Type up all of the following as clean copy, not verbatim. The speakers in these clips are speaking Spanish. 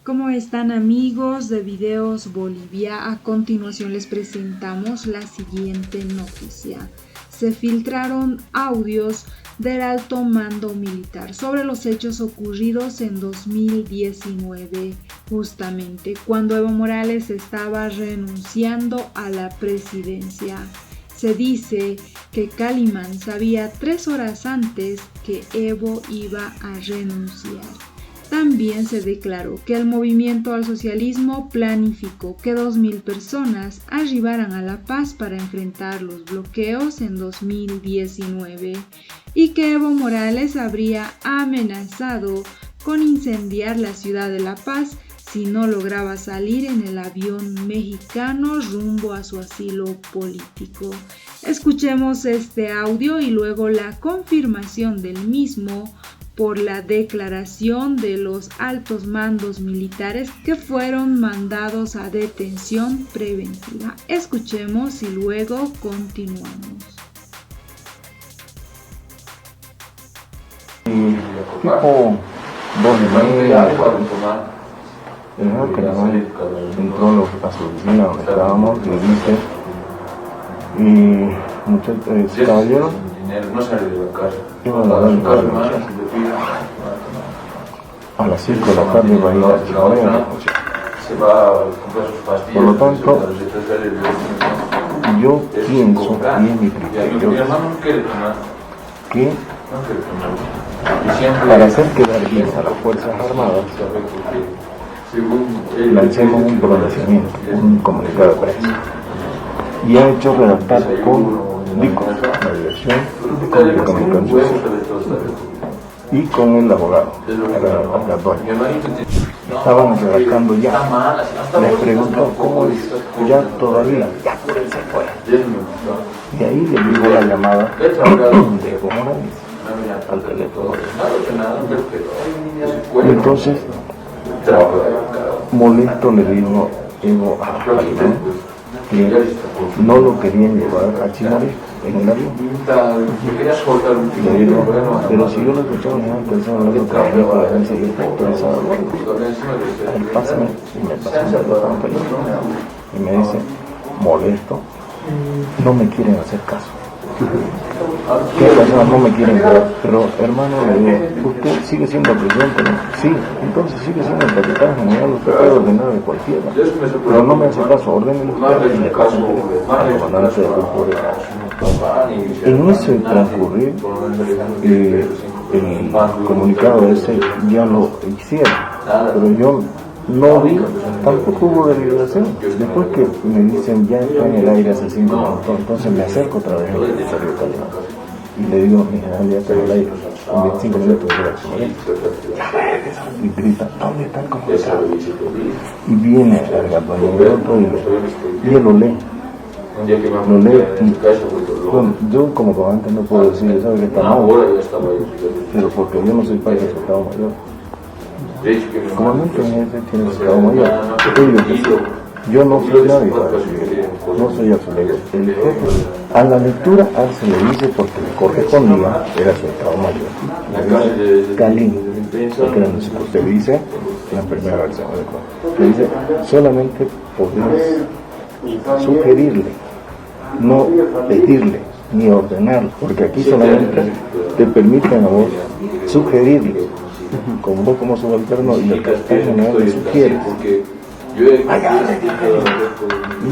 ¿Cómo están, amigos de Videos Bolivia? A continuación les presentamos la siguiente noticia. Se filtraron audios del alto mando militar sobre los hechos ocurridos en 2019, justamente cuando Evo Morales estaba renunciando a la presidencia. Se dice que Calimán sabía 3 horas antes que Evo iba a renunciar. También se declaró que el movimiento al socialismo planificó que 2.000 personas arribaran a La Paz para enfrentar los bloqueos en 2019 y que Evo Morales habría amenazado con incendiar la ciudad de La Paz si no lograba salir en el avión mexicano rumbo a su asilo político. Escuchemos este audio y luego la confirmación del mismo por la declaración de los altos mandos militares que fueron mandados a detención preventiva. Escuchemos y luego continuamos. Tipo 2:30, entró a su oficina donde estábamos y dice, caballero, no sale de la casa. iban a dar un a las 5 de la tarde va a ir a Chihuahua. Se va a comprar sus pastillas. Por lo tanto, yo pienso, y es mi criterio, que para hacer quedar bien a las Fuerzas Armadas, lancemos un pronunciamiento, un comunicado de prensa. Y ha hecho redactar con DICO, la Dirección de Comunicación y con el abogado, estaban redactando ya. Les preguntó cómo es, ya todavía, ya se fue. Y ahí le llegó la llamada de Evo Morales al teléfono. Y entonces, molesto le dijo Evo a Calimán que no lo querían llevar a Chimorí en el avión. Le digo, pero si yo lo escuchaba en una persona, no lo trabajé para la agencia y el pensaba, él pásame y me pasa un teléfono y me dice, molesto, no me quieren hacer caso. ¿Qué pasa? No me quieren ver, pero hermano, le digo, usted sigue siendo presidente, ¿no? Sí, entonces sigue siendo el capitán general, usted puede ordenar de cualquiera, pero no me hace caso, ordénelo usted y le paso al comandante de cultura. En ese transcurrir, el comunicado ese ya lo hicieron, pero yo no vi, tampoco hubo deliberación. Después que me dicen ya está en el aire hace 5 minutos, entonces me acerco otra vez al secretario Calimán y le digo, mi general ya está en el aire, en 25 minutos y grita, ¿dónde está el comunicado? Y viene el gato y él lo lee. Y bueno, yo como comandante no puedo decir, ¿sabe que está mal? Pero porque yo no soy parte del Estado Mayor. Comandante en jefe tiene el Estado Mayor. Yo no soy nadie para decir, no soy absoluto. El jefe, a la lectura, a él se le dice porque le correspondía, era su Estado Mayor. Calim, porque era lo que usted dice, la primera versión de cuento. Le dice, solamente podés sugerirle, no pedirle ni ordenarle, porque aquí solamente te permiten a vos sugerirle, con vos como subalterno y el capitán general le sugieres. Y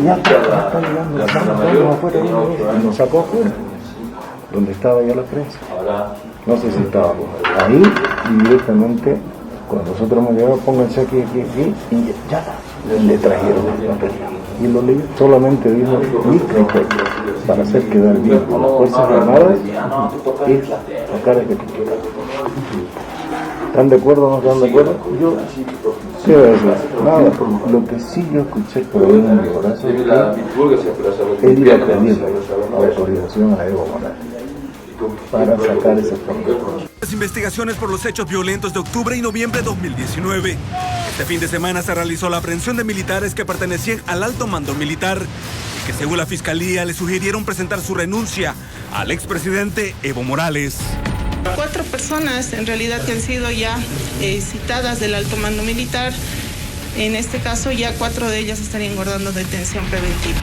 ya está llegando, afuera, y nos sacó afuera, donde estaba ya la prensa. No sé si estaba ahí y directamente, cuando nosotros hemos llegado, pónganse aquí, y ya le trajeron el material. Y lo leí, solamente dijo mi criterio para hacer quedar bien a las Fuerzas Armadas es sacar este comunicado. ¿Están de acuerdo o no están de acuerdo? Yo, ¿qué voy a decir? Nada, lo que sí yo escuché por ahí en mi corazón es que él iba a pedir autorización a Evo Morales para sacar ese problema. Las investigaciones por los hechos violentos de octubre y noviembre de 2019. Este fin de semana se realizó la aprehensión de militares que pertenecían al alto mando militar y que según la fiscalía le sugirieron presentar su renuncia al expresidente Evo Morales. 4 personas en realidad que han sido ya citadas del alto mando militar En este caso ya 4 de ellas estarían guardando detención preventiva.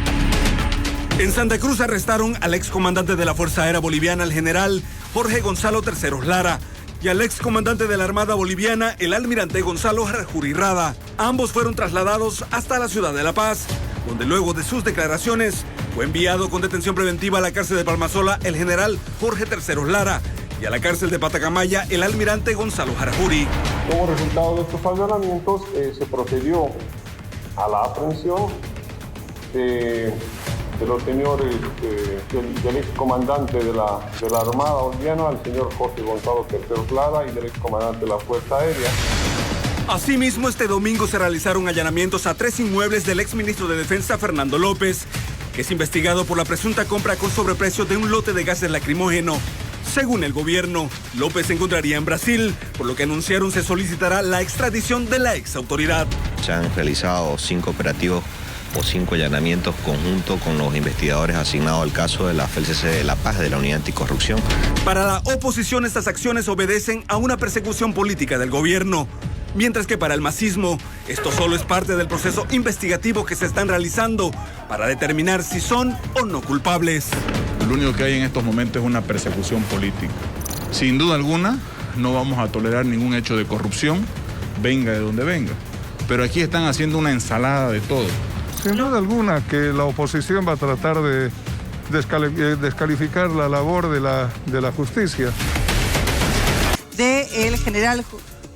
En Santa Cruz arrestaron al excomandante de la Fuerza Aérea Boliviana, el general Jorge Gonzalo Terceros Lara, y al excomandante de la Armada Boliviana, el almirante Gonzalo Harajuri Rada. Ambos fueron trasladados hasta la ciudad de La Paz, donde luego de sus declaraciones fue enviado con detención preventiva a la cárcel de Palmasola el general Jorge Terceros Lara y a la cárcel de Patacamaya el almirante Gonzalo Harajuri. Como resultado de estos allanamientos se procedió a la aprehensión de los señores del excomandante de la Armada Boliviana, el señor Jorge Gonzalo Terceros Lara, y del excomandante de la Fuerza Aérea. Asimismo, este domingo se realizaron allanamientos a 3 inmuebles del exministro de Defensa, Fernando López, que es investigado por la presunta compra con sobreprecio de un lote de gases lacrimógeno. Según el gobierno, López se encontraría en Brasil, por lo que anunciaron se solicitará la extradición de la exautoridad. Se han realizado 5 operativos o 5 allanamientos conjuntos con los investigadores asignados al caso de la FELCC de La Paz, de la Unidad Anticorrupción. Para la oposición, estas acciones obedecen a una persecución política del gobierno, mientras que para el masismo, esto solo es parte del proceso investigativo que se están realizando para determinar si son o no culpables. Lo único que hay en estos momentos es una persecución política. Sin duda alguna, no vamos a tolerar ningún hecho de corrupción, venga de donde venga. Pero aquí están haciendo una ensalada de todo. Sin duda alguna que la oposición va a tratar de descalificar la labor de la justicia. El general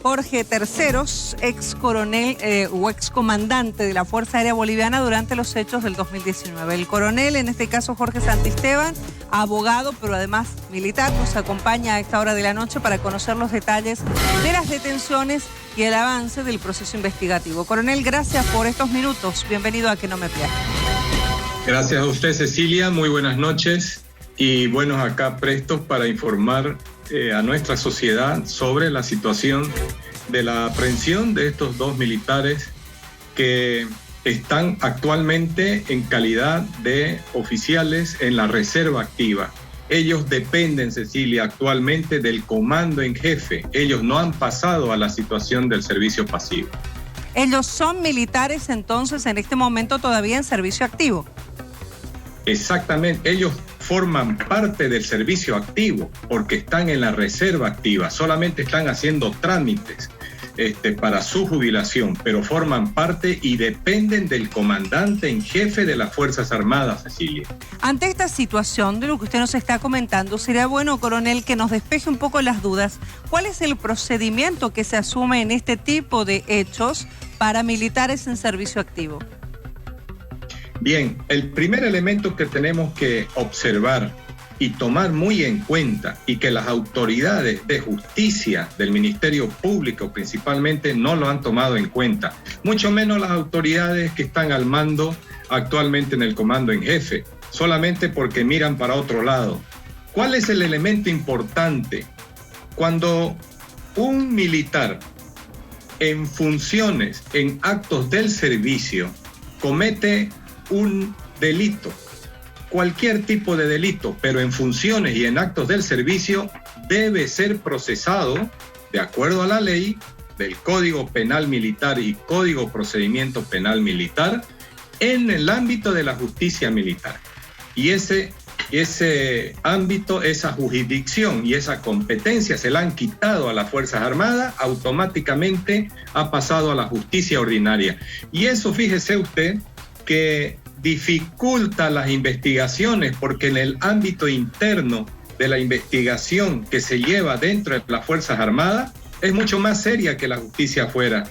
Jorge Terceros, ex coronel o ex comandante de la Fuerza Aérea Boliviana durante los hechos del 2019. El coronel, en este caso Jorge Santisteban, abogado, pero además militar, nos acompaña a esta hora de la noche para conocer los detalles de las detenciones y el avance del proceso investigativo. Coronel, gracias por estos minutos. Bienvenido a Que No Me Pierda. Gracias a usted, Cecilia. Muy buenas noches. Y bueno, acá prestos para informar a nuestra sociedad sobre la situación de la aprehensión de estos 2 militares que están actualmente en calidad de oficiales en la reserva activa. Ellos dependen, Cecilia, actualmente del comando en jefe. Ellos no han pasado a la situación del servicio pasivo. Ellos son militares entonces en este momento todavía en servicio activo. Exactamente, ellos forman parte del servicio activo porque están en la reserva activa, solamente están haciendo trámites para su jubilación, pero forman parte y dependen del comandante en jefe de las Fuerzas Armadas, Cecilia. Ante esta situación de lo que usted nos está comentando, sería bueno, coronel, que nos despeje un poco las dudas. ¿Cuál es el procedimiento que se asume en este tipo de hechos para militares en servicio activo? Bien, el primer elemento que tenemos que observar y tomar muy en cuenta, y que las autoridades de justicia del Ministerio Público principalmente no lo han tomado en cuenta, mucho menos las autoridades que están al mando actualmente en el comando en jefe, solamente porque miran para otro lado. ¿Cuál es el elemento importante? Cuando un militar en funciones, en actos del servicio, comete un delito, cualquier tipo de delito, pero en funciones y en actos del servicio, debe ser procesado de acuerdo a la ley del Código Penal Militar y Código Procedimiento Penal Militar en el ámbito de la justicia militar. Y ese ámbito, esa jurisdicción y esa competencia se la han quitado a las Fuerzas Armadas, automáticamente ha pasado a la justicia ordinaria. Y eso, fíjese usted, que dificulta las investigaciones, porque en el ámbito interno de la investigación que se lleva dentro de las Fuerzas Armadas es mucho más seria que la justicia afuera,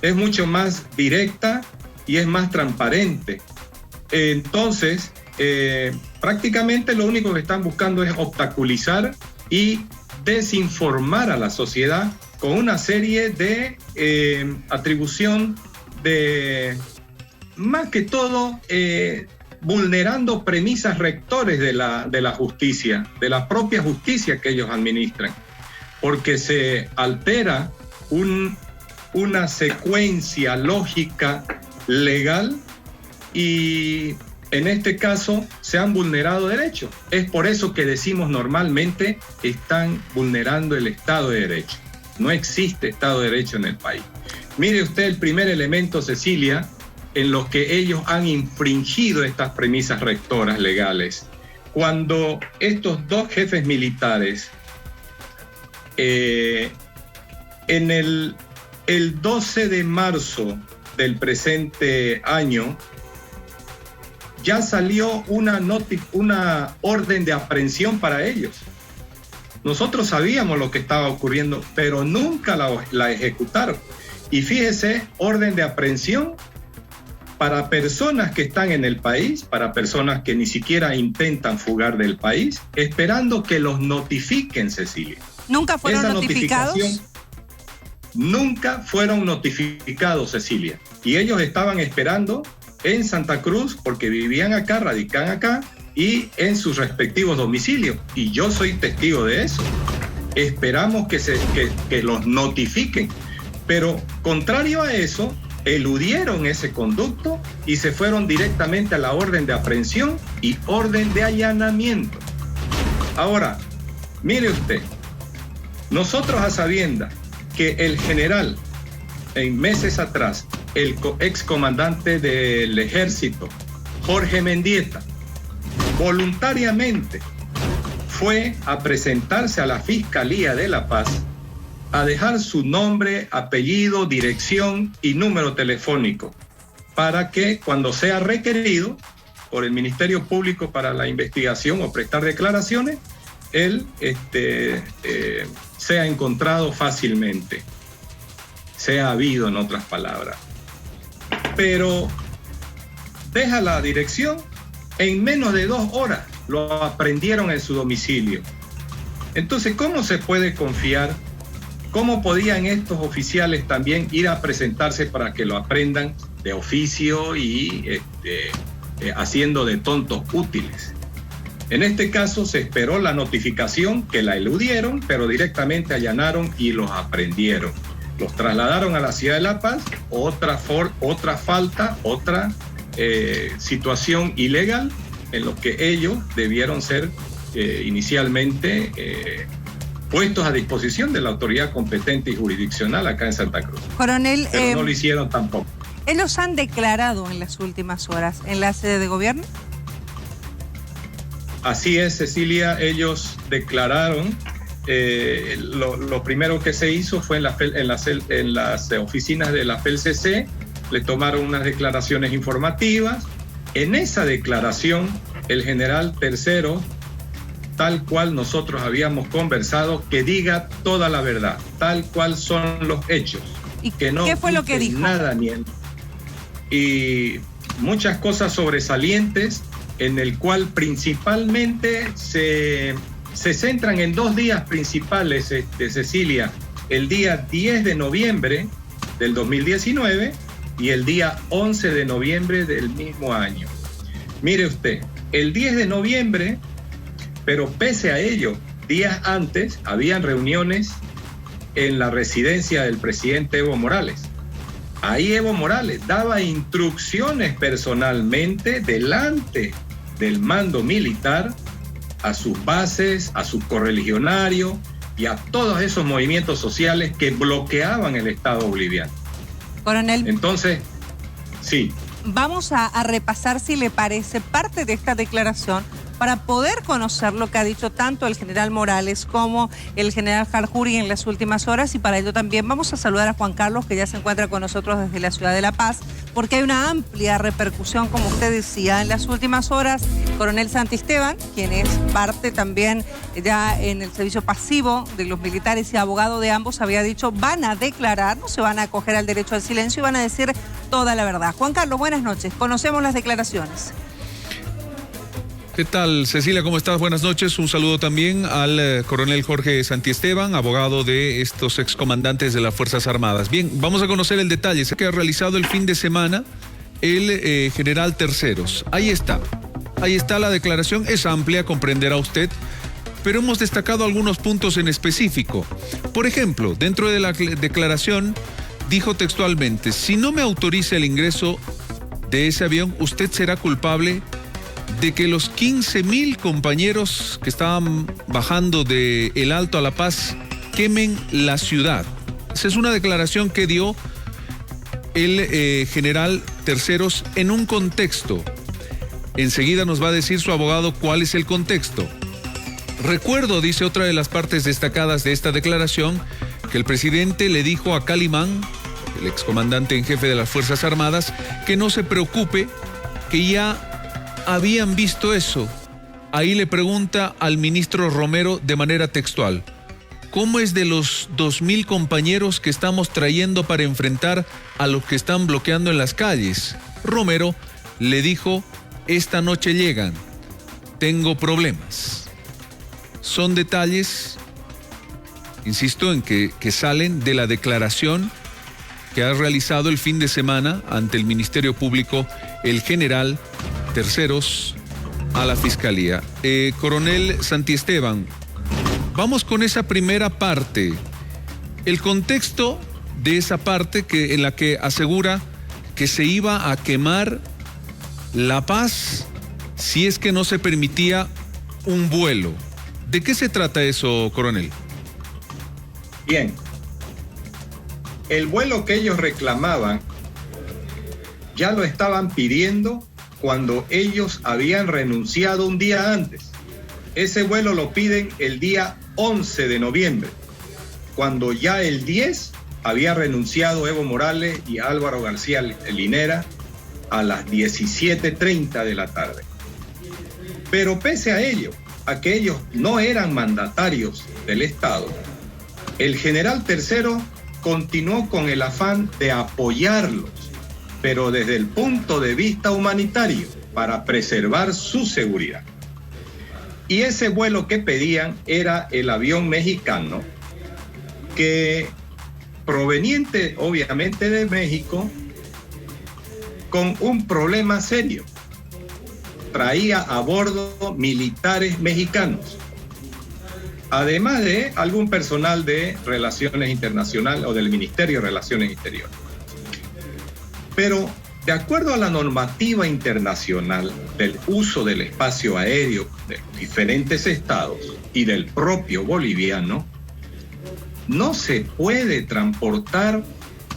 es mucho más directa y es más transparente. Entonces, prácticamente lo único que están buscando es obstaculizar y desinformar a la sociedad con una serie de atribución de, más que todo, vulnerando premisas rectores de la justicia, de la propia justicia que ellos administran, porque se altera una secuencia lógica legal y en este caso se han vulnerado derechos. Es por eso que decimos normalmente están vulnerando el Estado de Derecho. No existe Estado de Derecho en el país. Mire usted el primer elemento, Cecilia, en los que ellos han infringido estas premisas rectoras legales. Cuando estos dos jefes militares, en el 12 de marzo del presente año, ya salió una orden de aprehensión para ellos. Nosotros sabíamos lo que estaba ocurriendo, pero nunca la ejecutaron. Y fíjese, orden de aprehensión para personas que están en el país, para personas que ni siquiera intentan fugar del país, esperando que los notifiquen, Cecilia. ¿Nunca fueron notificados? Nunca fueron notificados, Cecilia. Y ellos estaban esperando en Santa Cruz, porque vivían acá, radican acá, y en sus respectivos domicilios. Y yo soy testigo de eso. Esperamos que los notifiquen. Pero contrario a eso, eludieron ese conducto y se fueron directamente a la orden de aprehensión y orden de allanamiento. Ahora, mire usted, nosotros a sabiendas que el general, en meses atrás, el excomandante del ejército, Jorge Mendieta, voluntariamente fue a presentarse a la Fiscalía de La Paz a dejar su nombre, apellido, dirección y número telefónico para que cuando sea requerido por el Ministerio Público para la investigación o prestar declaraciones, él sea encontrado fácilmente, sea habido, en otras palabras. Pero deja la dirección, en menos de 2 horas lo aprendieron en su domicilio. Entonces, ¿cómo se puede confiar? ¿Cómo podían estos oficiales también ir a presentarse para que lo aprendan de oficio y haciendo de tontos útiles? En este caso se esperó la notificación, que la eludieron, pero directamente allanaron y los aprendieron. Los trasladaron a la ciudad de La Paz, otra falta, otra situación ilegal en lo que ellos debieron ser inicialmente puestos a disposición de la autoridad competente y jurisdiccional acá en Santa Cruz. Coronel, pero no lo hicieron tampoco. ¿Ellos han declarado en las últimas horas en la sede de gobierno? Así es, Cecilia, ellos declararon. Lo primero que se hizo fue en las oficinas de la FELCC, le tomaron unas declaraciones informativas. En esa declaración, el general tercero, tal cual nosotros habíamos conversado, que diga toda la verdad, tal cual son los hechos. ¿Y que no qué fue lo que dijo? Nada miente. Y muchas cosas sobresalientes, en el cual principalmente se centran en 2 días principales, Cecilia, el día 10 de noviembre del 2019 y el día 11 de noviembre del mismo año. Mire usted, el 10 de noviembre, pero pese a ello, días antes habían reuniones en la residencia del presidente Evo Morales. Ahí Evo Morales daba instrucciones personalmente delante del mando militar a sus bases, a sus correligionarios y a todos esos movimientos sociales que bloqueaban el Estado boliviano. Coronel. Entonces, sí. Vamos a repasar, si le parece, parte de esta declaración para poder conocer lo que ha dicho tanto el general Morales como el general Jarjuri en las últimas horas, y para ello también vamos a saludar a Juan Carlos, que ya se encuentra con nosotros desde la ciudad de La Paz, porque hay una amplia repercusión, como usted decía, en las últimas horas. Coronel Santisteban, quien es parte también ya en el servicio pasivo de los militares y abogado de ambos, había dicho, van a declarar, no se van a acoger al derecho al silencio y van a decir toda la verdad. Juan Carlos, buenas noches, conocemos las declaraciones. ¿Qué tal, Cecilia? ¿Cómo estás? Buenas noches. Un saludo también al coronel Jorge Santisteban, abogado de estos excomandantes de las Fuerzas Armadas. Bien, vamos a conocer el detalle. Sé que ha realizado el fin de semana el general Terceros. Ahí está la declaración. Es amplia, comprenderá usted, pero hemos destacado algunos puntos en específico. Por ejemplo, dentro de la declaración dijo textualmente: si no me autoriza el ingreso de ese avión, usted será culpable de que los 15,000 compañeros que estaban bajando de El Alto a La Paz quemen la ciudad. Esa es una declaración que dio el general Terceros en un contexto. Enseguida nos va a decir su abogado cuál es el contexto. Recuerdo, dice otra de las partes destacadas de esta declaración, que el presidente le dijo a Calimán, el excomandante en jefe de las Fuerzas Armadas, que no se preocupe, que ya habían visto eso. Ahí le pregunta al ministro Romero de manera textual: ¿cómo es de los 2,000 compañeros que estamos trayendo para enfrentar a los que están bloqueando en las calles? Romero le dijo: esta noche llegan, tengo problemas. Son detalles, insisto, en que salen de la declaración que ha realizado el fin de semana ante el Ministerio Público el general Terceros a la Fiscalía. Coronel Santiesteban, vamos con esa primera parte. El contexto de esa parte en la que asegura que se iba a quemar La Paz si es que no se permitía un vuelo. ¿De qué se trata eso, coronel? Bien. El vuelo que ellos reclamaban ya lo estaban pidiendo cuando ellos habían renunciado un día antes. Ese vuelo lo piden el día 11 de noviembre, cuando ya el 10 había renunciado Evo Morales y Álvaro García Linera a las 17:30 de la tarde. Pero pese a ello, a que ellos no eran mandatarios del Estado, el general Tercero continuó con el afán de apoyarlos, pero desde el punto de vista humanitario, para preservar su seguridad. Y ese vuelo que pedían era el avión mexicano, que proveniente obviamente de México, con un problema serio. Traía a bordo militares mexicanos, además de algún personal de Relaciones Internacionales o del Ministerio de Relaciones Exteriores. Pero de acuerdo a la normativa internacional del uso del espacio aéreo de los diferentes estados y del propio boliviano, no se puede transportar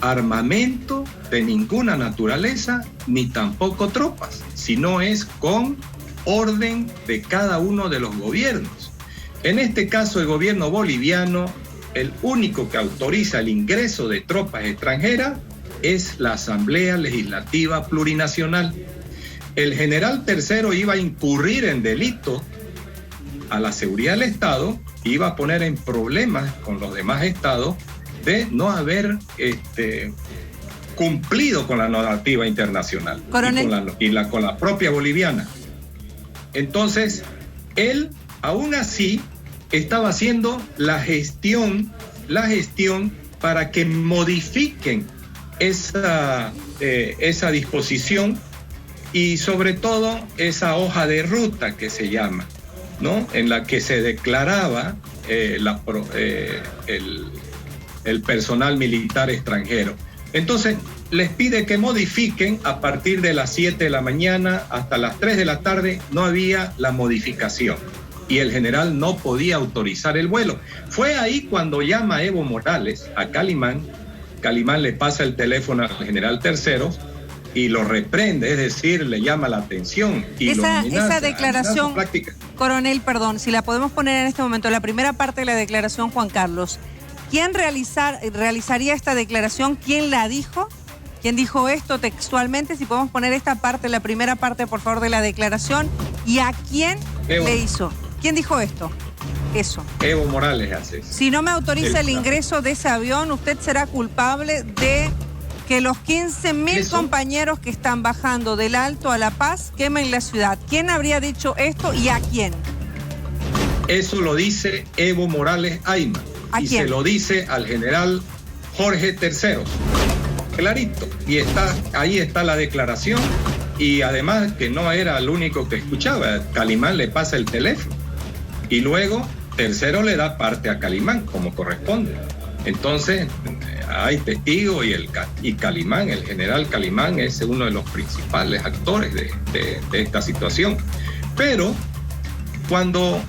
armamento de ninguna naturaleza, ni tampoco tropas, sino es con orden de cada uno de los gobiernos. En este caso, el gobierno boliviano, el único que autoriza el ingreso de tropas extranjeras es la Asamblea Legislativa Plurinacional. El general Tercero iba a incurrir en delito a la seguridad del Estado, iba a poner en problemas con los demás estados de no haber cumplido con la normativa internacional con la propia boliviana. Entonces, él aún así estaba haciendo la gestión para que modifiquen esa disposición y sobre todo esa hoja de ruta que se llama, ¿no? En la que se declaraba el personal militar extranjero. Entonces, les pide que modifiquen a partir de las 7 de la mañana hasta las 3 de la tarde, no había la modificación y el general no podía autorizar el vuelo. Fue ahí cuando llama Evo Morales a Calimán. Calimán le pasa el teléfono al general Terceros y lo reprende, es decir, le llama la atención. Y esa declaración, coronel, perdón, si la podemos poner en este momento, la primera parte de la declaración, Juan Carlos. ¿Quién realizaría esta declaración? ¿Quién la dijo? ¿Quién dijo esto textualmente? Si podemos poner esta parte, la primera parte, por favor, de la declaración. ¿Y a quién le hizo? ¿Quién dijo esto? Eso. Evo Morales hace eso. Si no me autoriza el ingreso de ese avión, usted será culpable de que los 15.000 compañeros que están bajando del Alto a La Paz quemen la ciudad. ¿Quién habría dicho esto y a quién? Eso lo dice Evo Morales Ayma. Y se lo dice al general Jorge Terceros. Clarito. Y ahí está la declaración. Y además que no era el único que escuchaba. Calimán le pasa el teléfono. Y luego Tercero le da parte a Calimán, como corresponde. Entonces, hay testigos y Calimán, el general Calimán, es uno de los principales actores de esta situación. Pero cuando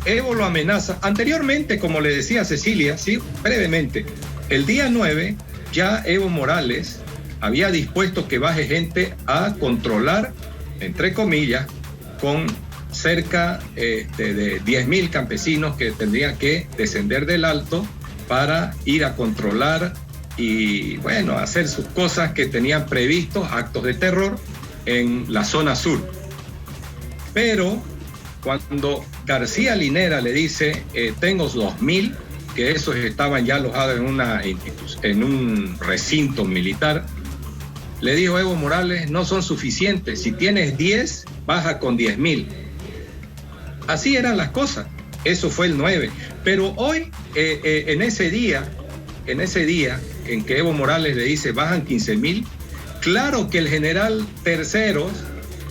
Evo lo amenaza, anteriormente, como le decía Cecilia, sí, brevemente, el día 9, ya Evo Morales había dispuesto que baje gente a controlar, entre comillas, con cerca de 10.000 campesinos que tendrían que descender del alto para ir a controlar y, bueno, hacer sus cosas que tenían previstos, actos de terror en la zona sur. Pero cuando García Linera le dice, tengo 2.000, que esos estaban ya alojados en un recinto militar, le dijo Evo Morales, no son suficientes, si tienes 10, baja con 10.000. Así eran las cosas, eso fue el 9. Pero hoy, en ese día en que Evo Morales le dice, bajan 15.000, claro que el general Terceros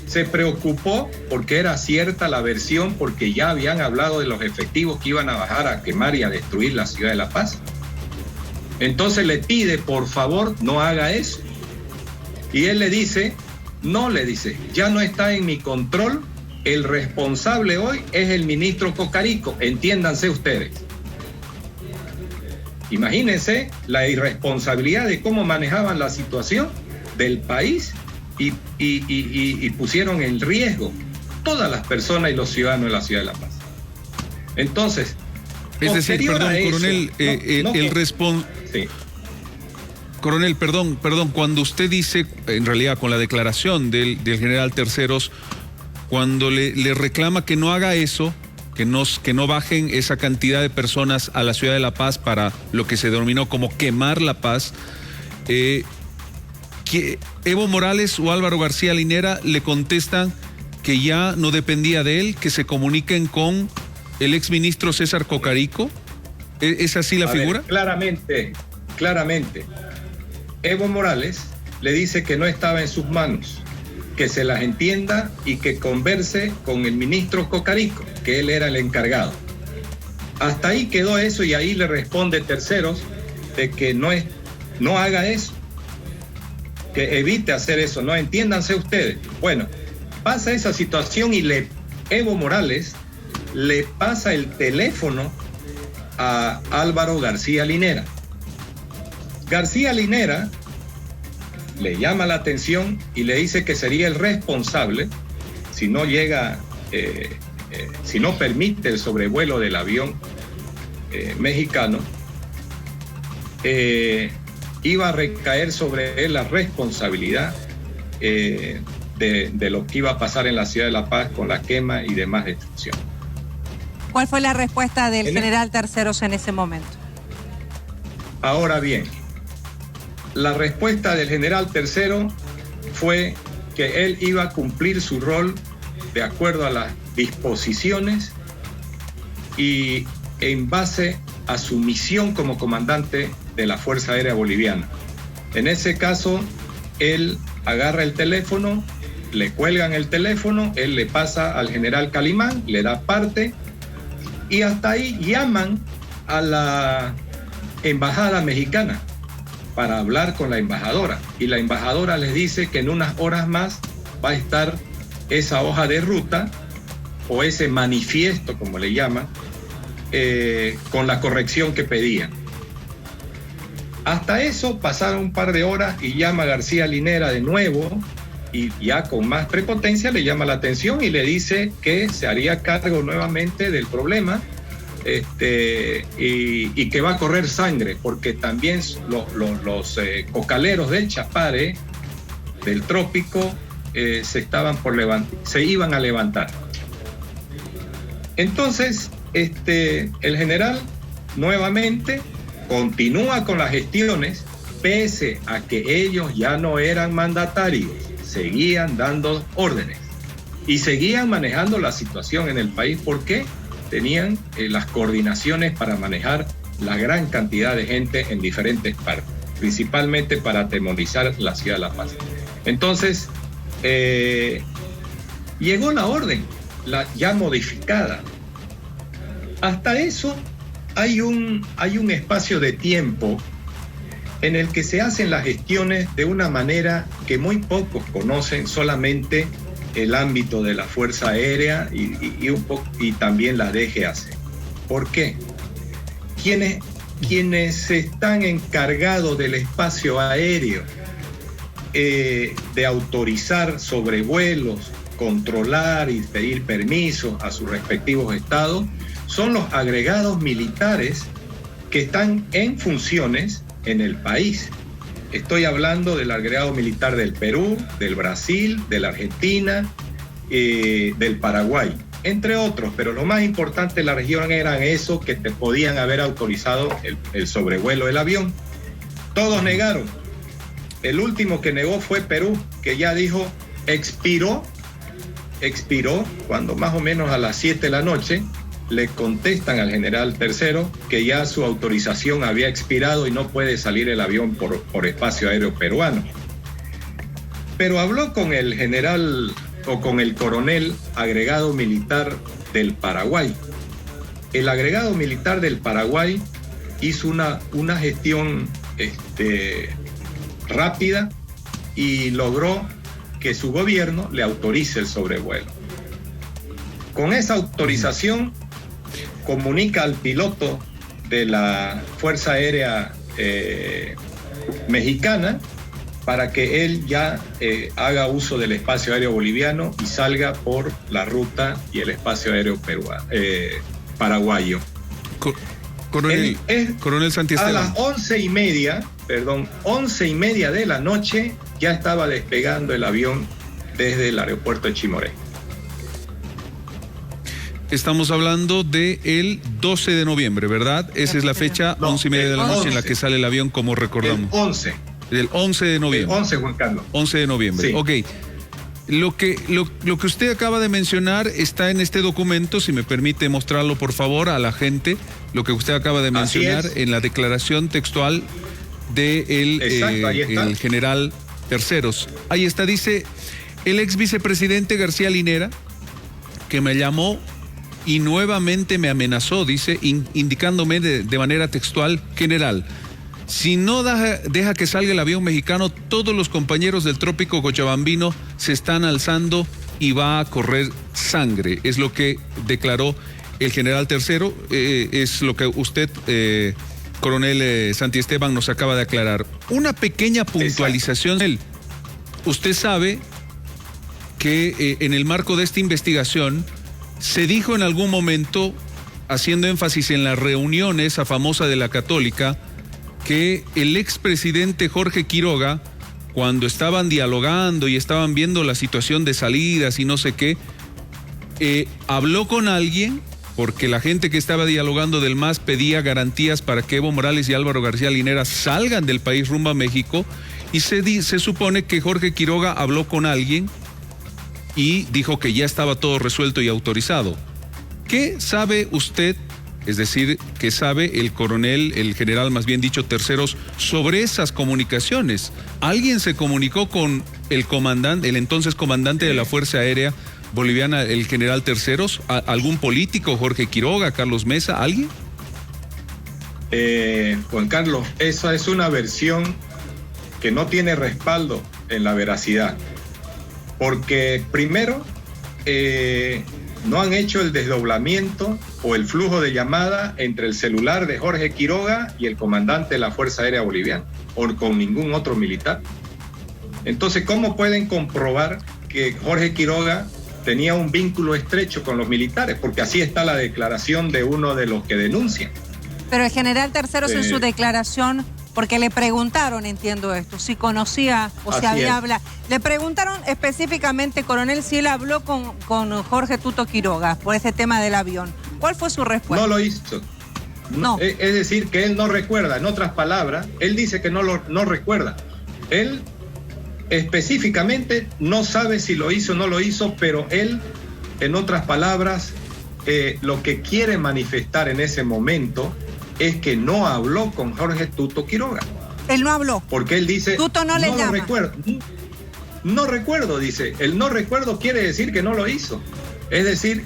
se preocupó porque era cierta la versión, porque ya habían hablado de los efectivos que iban a bajar a quemar y a destruir la ciudad de La Paz. Entonces le pide, por favor, no haga eso. Y él le dice, ya no está en mi control, el responsable hoy es el ministro Cocarico, entiéndanse ustedes. Imagínense la irresponsabilidad de cómo manejaban la situación del país y pusieron en riesgo todas las personas y los ciudadanos de la ciudad de La Paz. Entonces, es decir, perdón, eso, coronel, sí. Coronel, perdón, cuando usted dice, en realidad con la declaración del general Terceros, cuando le reclama que no haga eso, que no bajen esa cantidad de personas a la ciudad de La Paz para lo que se denominó como quemar La Paz, que Evo Morales o Álvaro García Linera le contestan que ya no dependía de él, que se comuniquen con el exministro César Cocarico. ¿Es así la figura? Claramente. Evo Morales le dice que no estaba en sus manos, que se las entienda y que converse con el ministro Cocarico, que él era el encargado. Hasta ahí quedó eso y ahí le responde Terceros de que no haga eso, que evite hacer eso, no, entiéndanse ustedes. Bueno, pasa esa situación y Evo Morales le pasa el teléfono a Álvaro García Linera. García Linera le llama la atención y le dice que sería el responsable si no llega, si no permite el sobrevuelo del avión mexicano, iba a recaer sobre él la responsabilidad de lo que iba a pasar en la ciudad de La Paz con la quema y demás destrucción. ¿Cuál fue la respuesta del general Terceros en ese momento? Ahora bien, la respuesta del general Tercero fue que él iba a cumplir su rol de acuerdo a las disposiciones y en base a su misión como comandante de la Fuerza Aérea Boliviana. En ese caso, él agarra el teléfono, le cuelgan el teléfono, él le pasa al general Calimán, le da parte y hasta ahí llaman a la embajada mexicana para hablar con la embajadora, y la embajadora les dice que en unas horas más va a estar esa hoja de ruta o ese manifiesto, como le llaman, con la corrección que pedían. Hasta eso pasaron un par de horas y llama García Linera de nuevo y ya con más prepotencia le llama la atención y le dice que se haría cargo nuevamente del problema. Y que va a correr sangre porque también los cocaleros del Chapare, del trópico, se iban a levantar. Entonces el general nuevamente continúa con las gestiones, pese a que ellos ya no eran mandatarios, seguían dando órdenes y seguían manejando la situación en el país. ¿Por qué? Tenían las coordinaciones para manejar la gran cantidad de gente en diferentes partes, principalmente para atemorizar la ciudad de La Paz. Entonces, llegó la orden, ya modificada. Hasta eso hay un espacio de tiempo en el que se hacen las gestiones de una manera que muy pocos conocen, solamente el ámbito de la Fuerza Aérea y también la DGAC. ¿Por qué? Quienes quienes están encargados del espacio aéreo, de autorizar sobrevuelos, controlar y pedir permisos a sus respectivos estados, son los agregados militares que están en funciones en el país. Estoy hablando del agregado militar del Perú, del Brasil, de la Argentina, del Paraguay, entre otros, pero lo más importante de la región eran esos que te podían haber autorizado el sobrevuelo del avión. Todos negaron. El último que negó fue Perú, que ya dijo expiró cuando más o menos a las 7 de la noche le contestan al general Tercero que ya su autorización había expirado y no puede salir el avión por espacio aéreo peruano. Pero habló con el general o con el coronel agregado militar del Paraguay. El agregado militar del Paraguay hizo una gestión rápida y logró que su gobierno le autorice el sobrevuelo. Con esa autorización comunica al piloto de la Fuerza Aérea Mexicana para que él ya haga uso del espacio aéreo boliviano y salga por la ruta y el espacio aéreo paraguayo. Coronel Santiesteban. A las 11:30 de la noche ya estaba despegando el avión desde el aeropuerto de Chimoré. Estamos hablando del 12 de noviembre, ¿verdad? Esa es la fecha, 11:30 de la noche en la que sale el avión, como recordamos. Del 11 de noviembre. El 11, Juan Carlos. 11 de noviembre, sí. Ok. Lo que usted acaba de mencionar está en este documento, si me permite mostrarlo por favor a la gente, lo que usted acaba de mencionar en la declaración textual del el general Terceros. Ahí está, dice, el ex vicepresidente García Linera, que me llamó y nuevamente me amenazó, dice, indicándome de manera textual, general, si no deja que salga el avión mexicano, todos los compañeros del trópico cochabambino se están alzando y va a correr sangre. Es lo que declaró el general Tercero, es lo que usted, coronel Santiesteban, nos acaba de aclarar. Una pequeña puntualización. Usted sabe que en el marco de esta investigación se dijo en algún momento, haciendo énfasis en la reunión esa famosa de la Católica, que el expresidente Jorge Quiroga, cuando estaban dialogando y estaban viendo la situación de salidas y no sé qué, habló con alguien, porque la gente que estaba dialogando del MAS pedía garantías para que Evo Morales y Álvaro García Linera salgan del país rumbo a México, y se supone que Jorge Quiroga habló con alguien y dijo que ya estaba todo resuelto y autorizado. ¿Qué sabe usted? Es decir, ¿qué sabe el coronel, el general más bien dicho Terceros, sobre esas comunicaciones? ¿Alguien se comunicó con el comandante, el entonces comandante de la Fuerza Aérea Boliviana, el general Terceros? ¿Algún político, Jorge Quiroga, Carlos Mesa, alguien? Juan Carlos, esa es una versión que no tiene respaldo en la veracidad. Porque primero, no han hecho el desdoblamiento o el flujo de llamada entre el celular de Jorge Quiroga y el comandante de la Fuerza Aérea Boliviana, o con ningún otro militar. Entonces, ¿cómo pueden comprobar que Jorge Quiroga tenía un vínculo estrecho con los militares? Porque así está la declaración de uno de los que denuncian. Pero el general Terceros en su declaración, porque le preguntaron, entiendo esto, si conocía o si había hablado. Le preguntaron específicamente, coronel, si él habló con Jorge Tuto Quiroga por ese tema del avión. ¿Cuál fue su respuesta? No lo hizo. No. Es decir, que él no recuerda. En otras palabras, él dice que no recuerda. Él específicamente no sabe si lo hizo o no lo hizo, pero él, en otras palabras, lo que quiere manifestar en ese momento es que no habló con Jorge Tuto Quiroga. Él no habló. Porque él dice, Tuto no le llama. No recuerdo, dice. El no recuerdo quiere decir que no lo hizo. Es decir,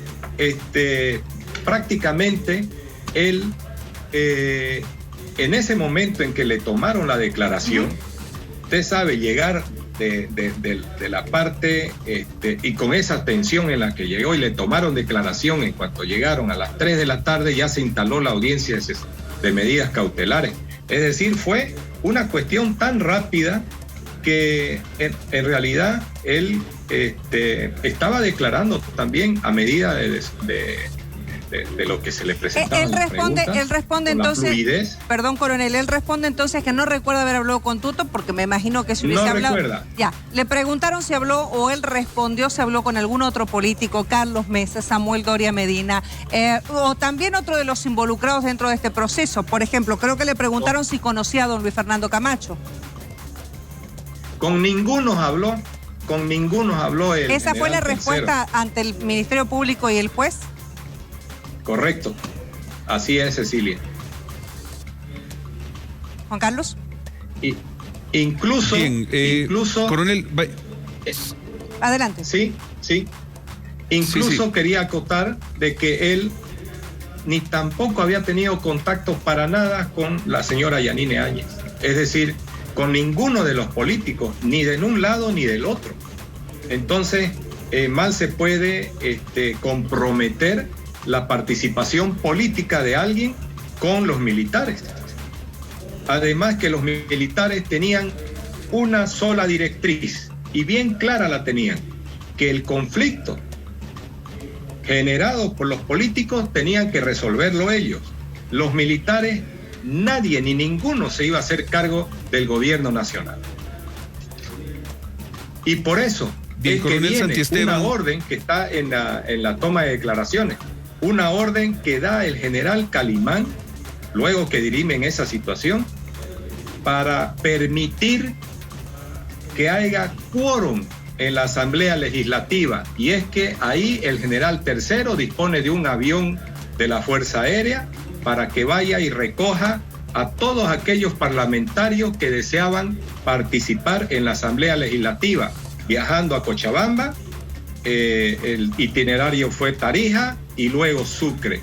prácticamente él, en ese momento en que le tomaron la declaración, usted sabe, llegar de la parte, y con esa tensión en la que llegó y le tomaron declaración, en cuanto llegaron a las 3 de la tarde ya se instaló la audiencia de medidas cautelares. Es decir, fue una cuestión tan rápida que en realidad él estaba declarando también a medida de lo que se le presentaba. Él responde entonces, perdón, coronel, él responde entonces que no recuerda haber hablado con Tuto, porque me imagino que si hubiese hablado... Recuerda. Ya, le preguntaron si habló, o él respondió si habló con algún otro político, Carlos Mesa, Samuel Doria Medina, o también otro de los involucrados dentro de este proceso. Por ejemplo, creo que le preguntaron si conocía a don Luis Fernando Camacho. Con ninguno habló él. ¿Esa fue la respuesta ante el Ministerio Público y el juez? Correcto, así es, Cecilia. Juan Carlos. Incluso, coronel, adelante. Sí. Incluso quería acotar de que él ni tampoco había tenido contacto para nada con la señora Yanine Áñez. Es decir, con ninguno de los políticos, ni de un lado ni del otro. Entonces, mal se puede comprometer la participación política de alguien con los militares. Además que los militares tenían una sola directriz, y bien clara la tenían, que el conflicto generado por los políticos tenían que resolverlo ellos. Los militares, nadie ni ninguno se iba a hacer cargo del gobierno nacional. Y por eso es que viene una orden que está en la toma de declaraciones. Una orden que da el general Calimán, luego que dirimen esa situación, para permitir que haya quórum en la Asamblea Legislativa. Y es que ahí el general Tercero dispone de un avión de la Fuerza Aérea para que vaya y recoja a todos aquellos parlamentarios que deseaban participar en la Asamblea Legislativa, viajando a Cochabamba. El itinerario fue Tarija y luego Sucre,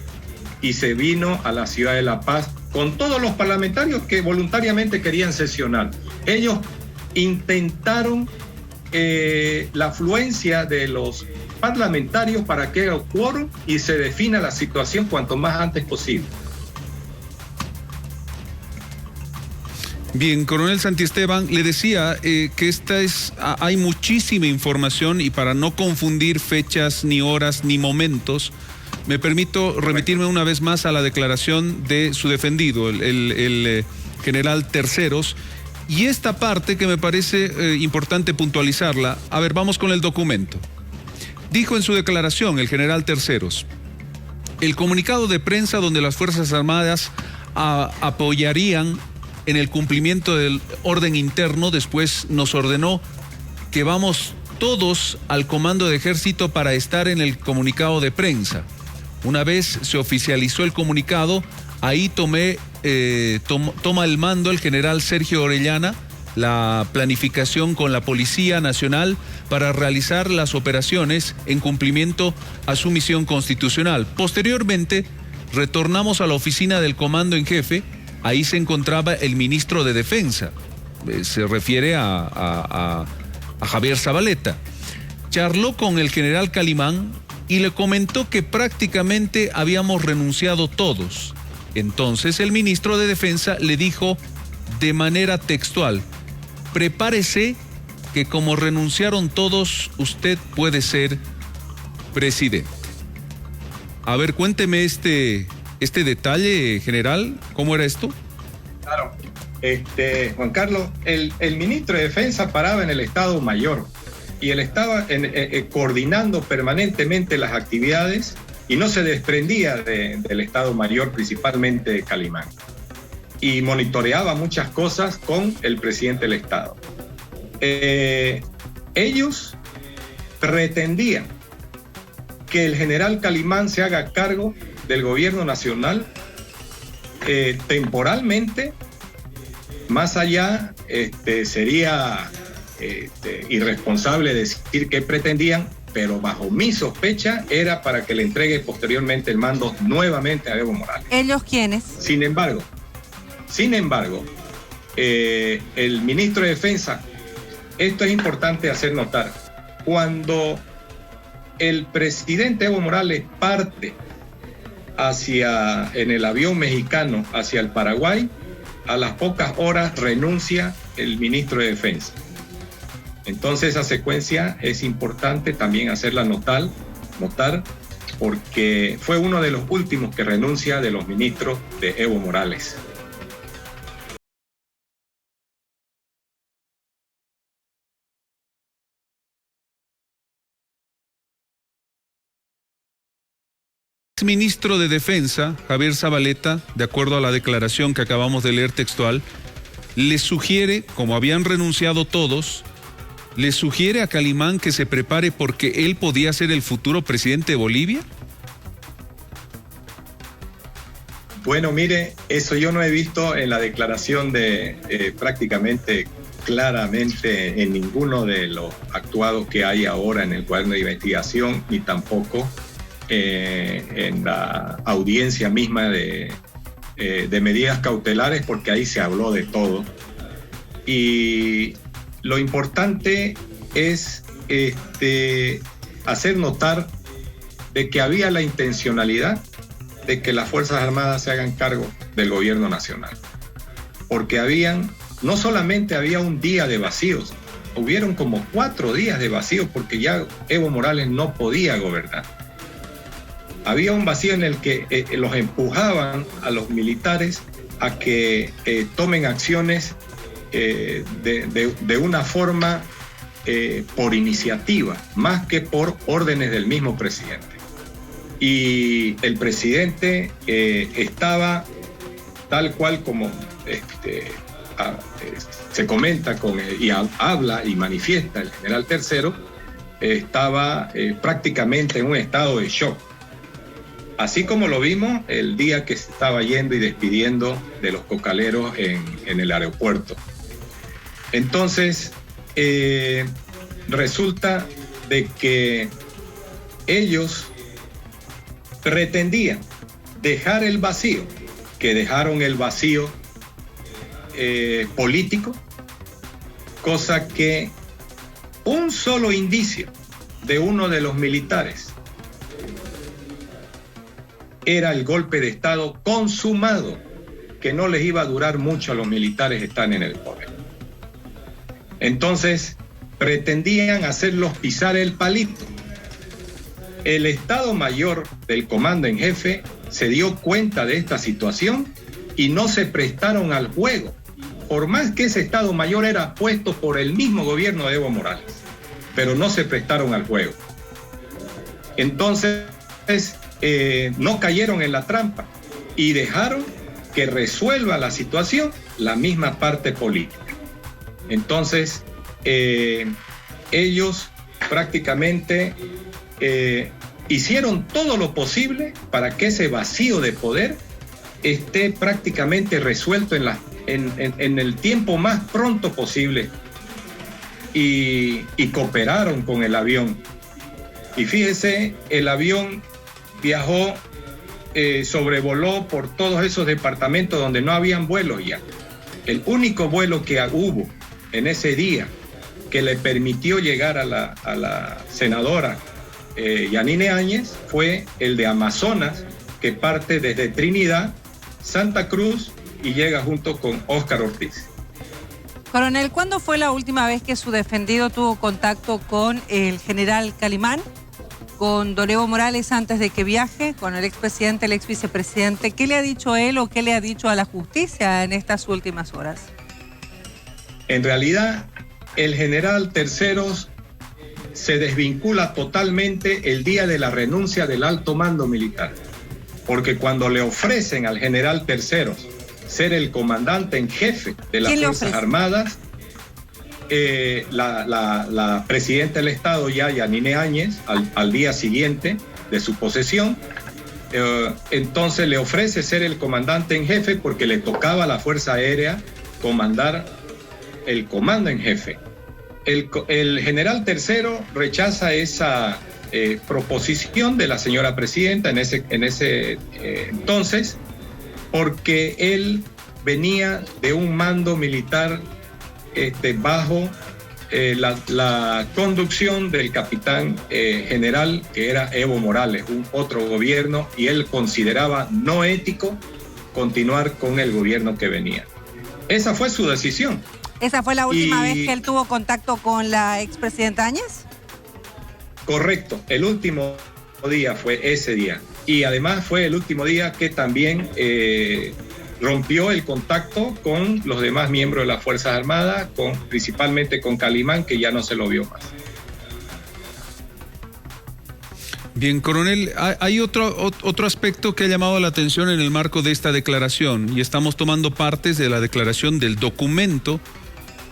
y se vino a la ciudad de La Paz con todos los parlamentarios que voluntariamente querían sesionar. Ellos intentaron la afluencia de los parlamentarios para que haya quórum y se defina la situación cuanto más antes posible. Bien, coronel Santiesteban, le decía que hay muchísima información, y para no confundir fechas, ni horas, ni momentos, me permito remitirme una vez más a la declaración de su defendido, el general Terceros, y esta parte que me parece importante puntualizarla. A ver, vamos con el documento. Dijo en su declaración el general Terceros: el comunicado de prensa donde las Fuerzas Armadas apoyarían en el cumplimiento del orden interno, después nos ordenó que vamos todos al comando de ejército para estar en el comunicado de prensa. Una vez se oficializó el comunicado, ahí toma el mando el general Sergio Orellana, la planificación con la Policía Nacional para realizar las operaciones en cumplimiento a su misión constitucional. Posteriormente, retornamos a la oficina del comando en jefe. Ahí se encontraba el ministro de Defensa, se refiere a Javier Zabaleta. Charló con el general Calimán y le comentó que prácticamente habíamos renunciado todos. Entonces el ministro de Defensa le dijo de manera textual: prepárese que como renunciaron todos, usted puede ser presidente. A ver, cuénteme este detalle, general, ¿cómo era esto? Claro, Juan Carlos, el ministro de Defensa paraba en el Estado Mayor y él estaba coordinando permanentemente las actividades y no se desprendía del Estado Mayor, principalmente de Calimán, y monitoreaba muchas cosas con el presidente del Estado. Ellos pretendían que el general Calimán se haga cargo del gobierno nacional temporalmente. Más allá, sería irresponsable decir que pretendían, pero bajo mi sospecha era para que le entregue posteriormente el mando nuevamente a Evo Morales. ¿Ellos quiénes? Sin embargo, el ministro de Defensa, esto es importante hacer notar, cuando el presidente Evo Morales parte en el avión mexicano hacia el Paraguay, a las pocas horas renuncia el ministro de Defensa. Entonces esa secuencia es importante también hacerla notar, porque fue uno de los últimos que renuncia de los ministros de Evo Morales. El ministro de Defensa, Javier Zabaleta, de acuerdo a la declaración que acabamos de leer textual, le sugiere, como habían renunciado todos, le sugiere a Calimán que se prepare porque él podía ser el futuro presidente de Bolivia. Bueno, mire, eso yo no he visto en la declaración de prácticamente claramente en ninguno de los actuados que hay ahora en el cuaderno de investigación, ni tampoco en la audiencia misma de medidas cautelares, porque ahí se habló de todo. Y lo importante es hacer notar de que había la intencionalidad de que las Fuerzas Armadas se hagan cargo del gobierno nacional. Porque no solamente había un día de vacíos, hubieron como 4 días de vacío porque ya Evo Morales no podía gobernar. Había un vacío en el que los empujaban a los militares a que tomen acciones de una forma por iniciativa, más que por órdenes del mismo presidente. Y el presidente estaba tal cual como se comenta y habla y manifiesta el general Tercero, estaba prácticamente en un estado de shock. Así como lo vimos el día que se estaba yendo y despidiendo de los cocaleros en el aeropuerto. Entonces, resulta de que ellos pretendían dejar el vacío, que dejaron el vacío político, cosa que un solo indicio de uno de los militares era el golpe de Estado consumado, que no les iba a durar mucho a los militares estar en el poder. Entonces, pretendían hacerlos pisar el palito. El Estado Mayor del Comando en Jefe se dio cuenta de esta situación y no se prestaron al juego, por más que ese Estado Mayor era puesto por el mismo gobierno de Evo Morales, pero no se prestaron al juego. Entonces, no cayeron en la trampa y dejaron que resuelva la situación la misma parte política. Entonces, ellos prácticamente hicieron todo lo posible para que ese vacío de poder esté prácticamente resuelto en el tiempo más pronto posible, y cooperaron con el avión. Y fíjese, el avión viajó, sobrevoló por todos esos departamentos donde no habían vuelos ya. El único vuelo que hubo en ese día que le permitió llegar a la senadora Yanine Áñez fue el de Amazonas, que parte desde Trinidad, Santa Cruz y llega junto con Óscar Ortiz. Coronel, ¿cuándo fue la última vez que su defendido tuvo contacto con el general Calimán, con don Evo Morales antes de que viaje, con el expresidente, el exvicepresidente? ¿Qué le ha dicho él o qué le ha dicho a la justicia en estas últimas horas? En realidad, el general Terceros se desvincula totalmente el día de la renuncia del alto mando militar, porque cuando le ofrecen al general Terceros ser el comandante en jefe de las Fuerzas Armadas, la presidenta del Estado, ya Yanine Áñez, al día siguiente de su posesión, entonces le ofrece ser el comandante en jefe porque le tocaba a la Fuerza Aérea comandar el comando en jefe. El general Tercero rechaza esa proposición de la señora presidenta en ese entonces, porque él venía de un mando militar bajo la conducción del capitán general, que era Evo Morales, un otro gobierno, y él consideraba no ético continuar con el gobierno que venía. Esa fue su decisión. ¿Esa fue la última vez que él tuvo contacto con la expresidenta Áñez? Correcto, el último día fue ese día. Y además fue el último día que también rompió el contacto con los demás miembros de las Fuerzas Armadas, principalmente con Calimán, que ya no se lo vio más. Bien, coronel, hay otro aspecto que ha llamado la atención en el marco de esta declaración, y estamos tomando partes de la declaración del documento,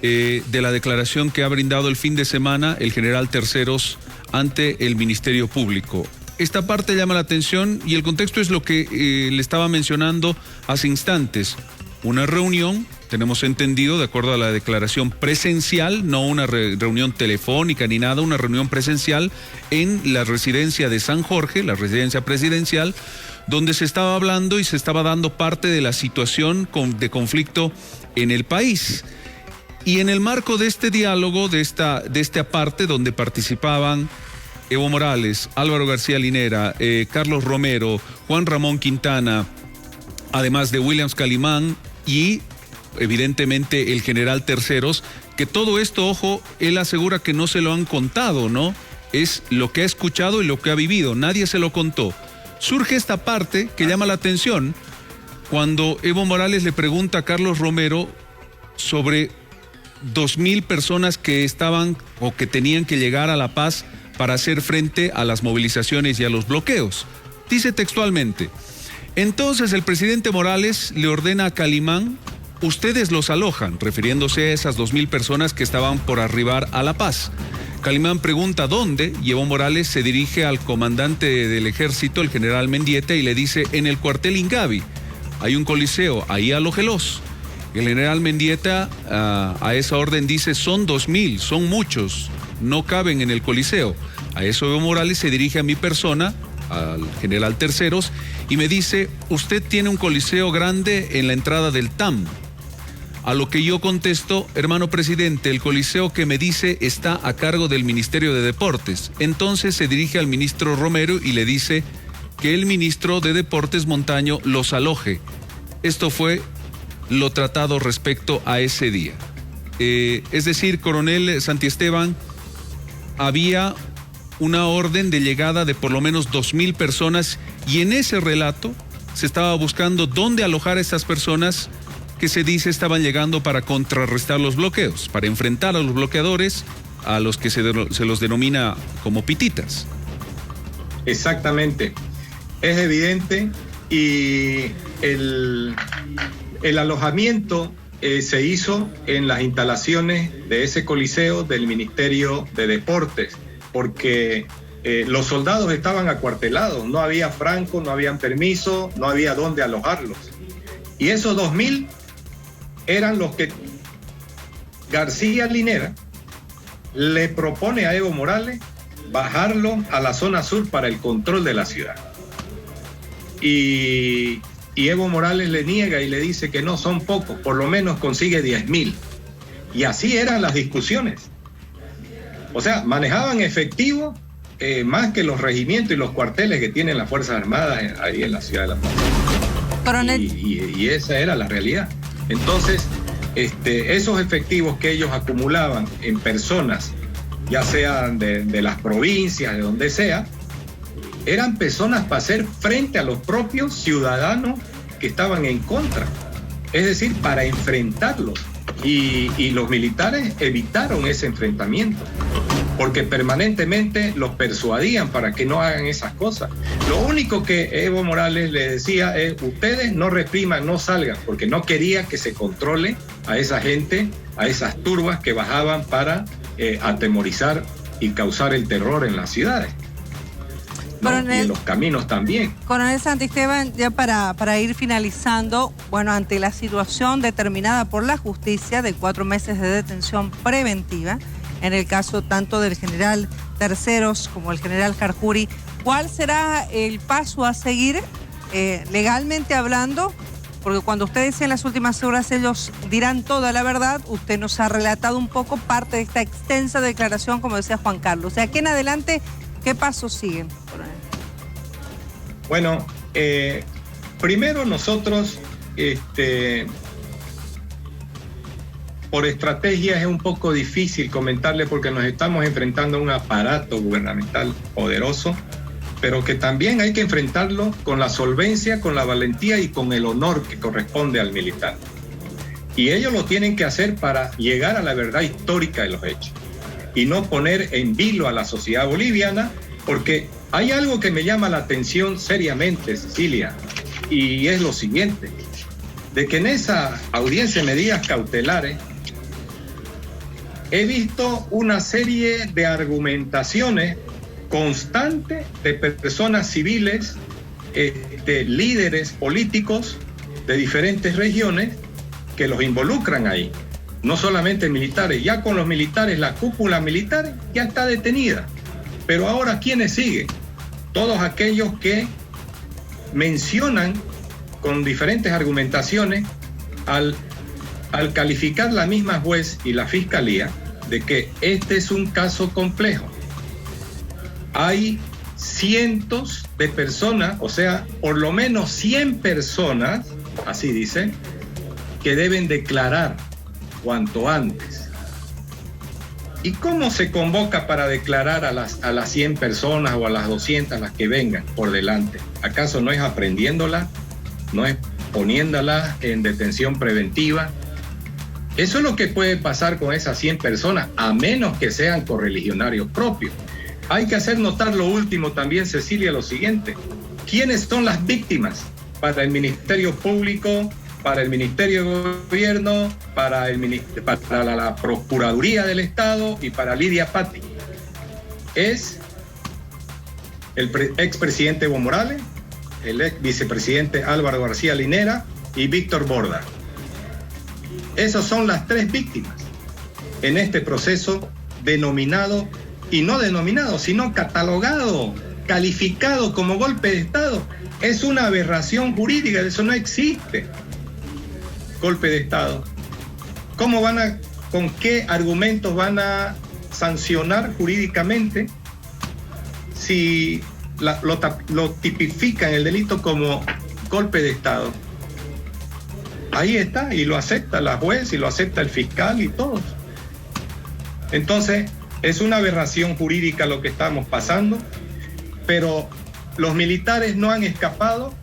de la declaración que ha brindado el fin de semana el general Terceros ante el Ministerio Público. Esta parte llama la atención y el contexto es lo que le estaba mencionando hace instantes. Una reunión, tenemos entendido, de acuerdo a la declaración presencial, no una reunión telefónica ni nada, una reunión presencial en la residencia de San Jorge, la residencia presidencial, donde se estaba hablando y se estaba dando parte de la situación de conflicto en el país. Y en el marco de este diálogo, de esta parte donde participaban Evo Morales, Álvaro García Linera, Carlos Romero, Juan Ramón Quintana, además de Williams Calimán y evidentemente el general Terceros, que todo esto, ojo, él asegura que no se lo han contado, ¿no? Es lo que ha escuchado y lo que ha vivido, nadie se lo contó. Surge esta parte que llama la atención cuando Evo Morales le pregunta a Carlos Romero sobre 2,000 personas que estaban o que tenían que llegar a La Paz para hacer frente a las movilizaciones y a los bloqueos. Dice textualmente: entonces el presidente Morales le ordena a Calimán, ustedes los alojan, refiriéndose a esas 2,000 personas que estaban por arribar a La Paz. Calimán pregunta dónde, y Evo Morales se dirige al comandante del ejército, el general Mendieta, y le dice: en el cuartel Ingavi, hay un coliseo, ahí alójelos. El general Mendieta a esa orden dice: son 2,000, son muchos, no caben en el coliseo. A eso Evo Morales se dirige a mi persona, al general Terceros, y me dice: usted tiene un coliseo grande en la entrada del TAM. A lo que yo contesto: hermano presidente, el coliseo que me dice está a cargo del Ministerio de Deportes. Entonces se dirige al ministro Romero y le dice que el ministro de Deportes Montaño los aloje. Esto fue lo tratado respecto a ese día. Es decir, coronel Santiesteban, había una orden de llegada de por lo menos 2,000 personas y en ese relato se estaba buscando dónde alojar a estas personas que se dice estaban llegando para contrarrestar los bloqueos, para enfrentar a los bloqueadores, a los que se los denomina como pititas. Exactamente. Es evidente, y el alojamiento se hizo en las instalaciones de ese coliseo del Ministerio de Deportes, porque los soldados estaban acuartelados, no había franco, no habían permiso, no había dónde alojarlos. Y esos 2,000 eran los que García Linera le propone a Evo Morales bajarlo a la zona sur para el control de la ciudad. Y Evo Morales le niega y le dice que no, son pocos, por lo menos consigue 10,000. Y así eran las discusiones. O sea, manejaban efectivo más que los regimientos y los cuarteles que tienen las Fuerzas Armadas ahí en la ciudad de La Paz. Y esa era la realidad. Entonces, esos efectivos que ellos acumulaban en personas, ya sean de las provincias, de donde sea, eran personas para hacer frente a los propios ciudadanos que estaban en contra. Es decir, para enfrentarlos. Y los militares evitaron ese enfrentamiento, porque permanentemente los persuadían para que no hagan esas cosas. Lo único que Evo Morales le decía es: ustedes no repriman, no salgan, porque no quería que se controle a esa gente, a esas turbas que bajaban para atemorizar y causar el terror en las ciudades. ¿no? Y en los caminos también. Coronel Santisteban, ya para ir finalizando, bueno, ante la situación determinada por la justicia de 4 meses de detención preventiva, en el caso tanto del general Terceros como el general Jarjuri, ¿cuál será el paso a seguir legalmente hablando? Porque cuando usted dice en las últimas horas ellos dirán toda la verdad, usted nos ha relatado un poco parte de esta extensa declaración, como decía Juan Carlos. De aquí en adelante, ¿qué pasos siguen? Bueno, primero nosotros, por estrategia es un poco difícil comentarle porque nos estamos enfrentando a un aparato gubernamental poderoso, pero que también hay que enfrentarlo con la solvencia, con la valentía y con el honor que corresponde al militar. Y ellos lo tienen que hacer para llegar a la verdad histórica de los hechos y no poner en vilo a la sociedad boliviana, porque hay algo que me llama la atención seriamente, Cecilia, y es lo siguiente, de que en esa audiencia de medidas cautelares he visto una serie de argumentaciones constantes de personas civiles, de líderes políticos de diferentes regiones que los involucran ahí. No solamente militares, ya con los militares, la cúpula militar ya está detenida. Pero ahora, ¿quiénes siguen? Todos aquellos que mencionan con diferentes argumentaciones al calificar la misma juez y la fiscalía de que este es un caso complejo. Hay cientos de personas, o sea, por lo menos 100 personas, así dice, que deben declarar cuanto antes. ¿Y cómo se convoca para declarar a las 100 personas o a las 200, las que vengan por delante? ¿Acaso no es aprendiéndolas? ¿No es poniéndolas en detención preventiva? Eso es lo que puede pasar con esas 100 personas, a menos que sean correligionarios propios. Hay que hacer notar lo último también, Cecilia, lo siguiente. ¿Quiénes son las víctimas para el Ministerio Público, para el Ministerio de Gobierno, para la Procuraduría del Estado y para Lidia Patti? Es el expresidente Evo Morales, el ex vicepresidente Álvaro García Linera y Víctor Borda. Esas son las tres víctimas en este proceso denominado, y no denominado, sino catalogado, calificado como golpe de Estado. Es una aberración jurídica, eso no existe. Golpe de Estado. ¿Con qué argumentos van a sancionar jurídicamente si lo tipifican el delito como golpe de Estado? Ahí está, y lo acepta la juez, y lo acepta el fiscal y todos. Entonces, es una aberración jurídica lo que estamos pasando, pero los militares no han escapado,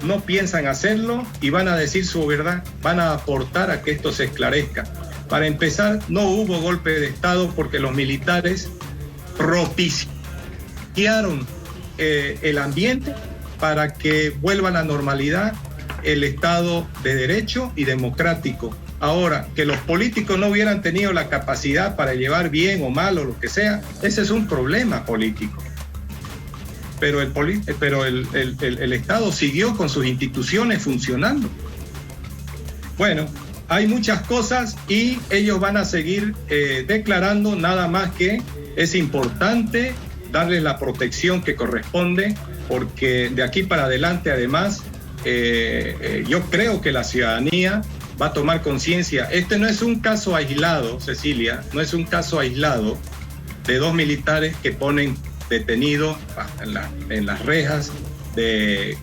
no piensan hacerlo y van a decir su verdad, van a aportar a que esto se esclarezca. Para empezar, no hubo golpe de Estado porque los militares propiciaron el ambiente para que vuelva a la normalidad el Estado de Derecho y democrático. Ahora, que los políticos no hubieran tenido la capacidad para llevar bien o mal o lo que sea, ese es un problema político. Pero el Estado siguió con sus instituciones funcionando. Bueno, hay muchas cosas y ellos van a seguir declarando, nada más que es importante darles la protección que corresponde, porque de aquí para adelante, además, yo creo que la ciudadanía va a tomar conciencia. Este no es un caso aislado, Cecilia, no es un caso aislado de dos militares que ponen detenidos en las rejas de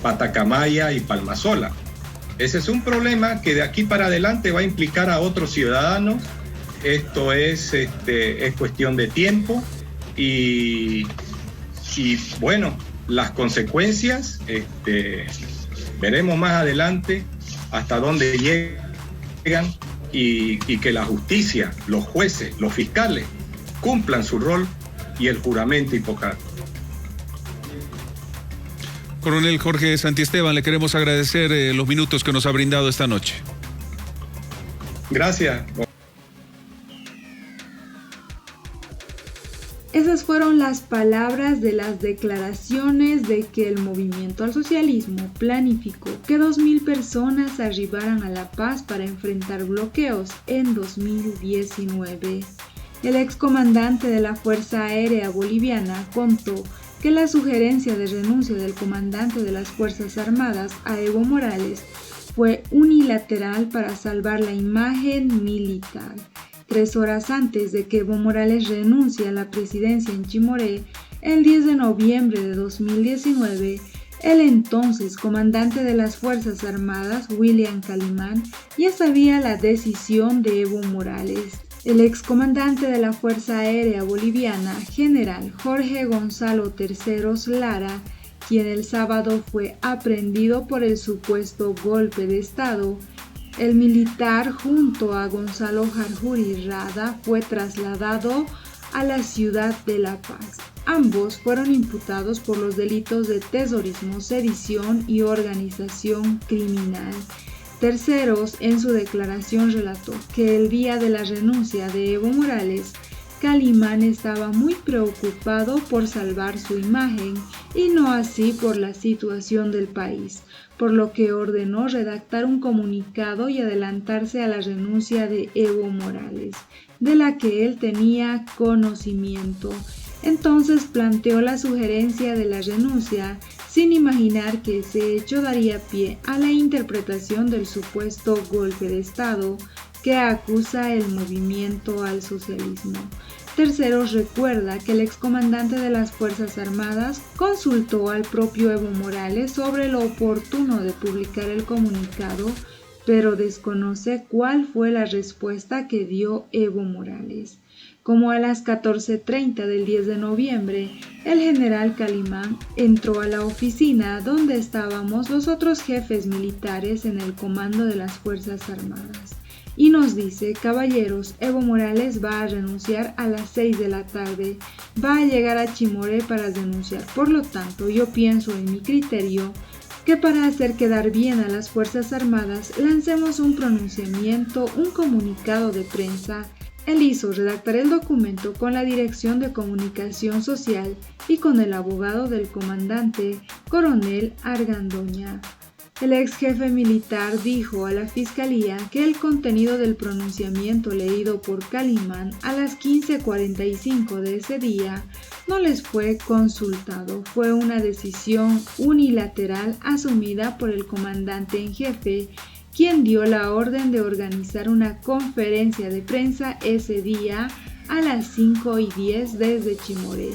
Patacamaya y Palmasola. Ese es un problema que de aquí para adelante va a implicar a otros ciudadanos. Esto es cuestión de tiempo y bueno, las consecuencias veremos más adelante hasta dónde llegan y que la justicia, los jueces, los fiscales cumplan su rol y el juramento hipocrático. Coronel Jorge Santiesteban, le queremos agradecer los minutos que nos ha brindado esta noche. Gracias. Esas fueron las palabras de las declaraciones de que el movimiento al socialismo planificó que 2.000 personas arribaran a La Paz para enfrentar bloqueos en 2019. El excomandante de la Fuerza Aérea Boliviana contó que la sugerencia de renuncia del comandante de las Fuerzas Armadas a Evo Morales fue unilateral para salvar la imagen militar. 3 horas antes de que Evo Morales renuncie a la presidencia en Chimoré, el 10 de noviembre de 2019, el entonces comandante de las Fuerzas Armadas, William Calimán, ya sabía la decisión de Evo Morales. El excomandante de la Fuerza Aérea Boliviana, general Jorge Gonzalo Terceros Lara, quien el sábado fue aprehendido por el supuesto golpe de Estado, el militar junto a Gonzalo Jarjuri Rada fue trasladado a la ciudad de La Paz. Ambos fueron imputados por los delitos de terrorismo, sedición y organización criminal. Terceros, en su declaración, relató que el día de la renuncia de Evo Morales, Calimán estaba muy preocupado por salvar su imagen y no así por la situación del país, por lo que ordenó redactar un comunicado y adelantarse a la renuncia de Evo Morales, de la que él tenía conocimiento. Entonces planteó la sugerencia de la renuncia, sin imaginar que ese hecho daría pie a la interpretación del supuesto golpe de Estado que acusa el movimiento al socialismo. Terceros recuerda que el excomandante de las Fuerzas Armadas consultó al propio Evo Morales sobre lo oportuno de publicar el comunicado, pero desconoce cuál fue la respuesta que dio Evo Morales. Como a las 14:30 del 10 de noviembre, el general Calimán entró a la oficina donde estábamos los otros jefes militares en el comando de las Fuerzas Armadas y nos dice: caballeros, Evo Morales va a renunciar a las 6 de la tarde, va a llegar a Chimoré para denunciar. Por lo tanto, yo pienso en mi criterio que para hacer quedar bien a las Fuerzas Armadas lancemos un pronunciamiento, un comunicado de prensa. Él hizo redactar el documento con la Dirección de Comunicación Social y con el abogado del comandante, coronel Argandoña. El ex jefe militar dijo a la fiscalía que el contenido del pronunciamiento leído por Calimán a las 15:45 de ese día no les fue consultado. Fue una decisión unilateral asumida por el comandante en jefe, quien dio la orden de organizar una conferencia de prensa ese día a las 5:10 desde Chimoré.